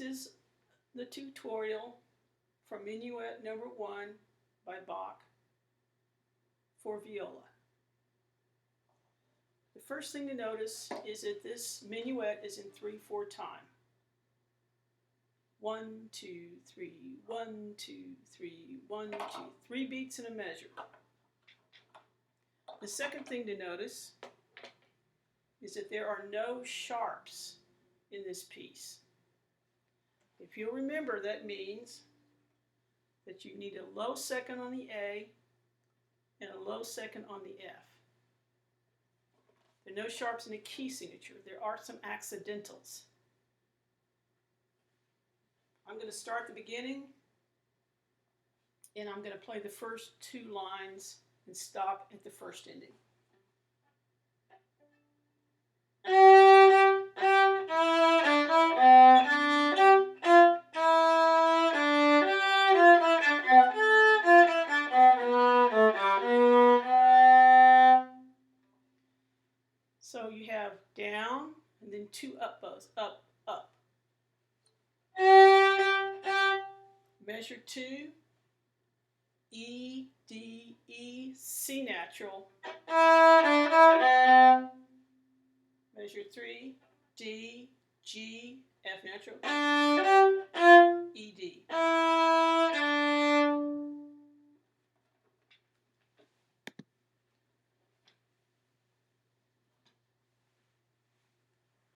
is the tutorial for Minuet No. 1 by Bach for viola. The first thing to notice is that this minuet is in 3/4 time. 1, 2, 3, 1, 2, 3, 1, 2, 3 beats in a measure. The second thing to notice is that there are no sharps in this piece. If you'll remember, that means that you need a low second on the A and a low second on the F. There are no sharps in the key signature. There are some accidentals. I'm going to start the beginning, and I'm going to play the first 2 lines and stop at the first ending. So you have down and then 2 up bows, up, up. Measure 2, E, D, E, C natural. Measure 3, D, G, F natural.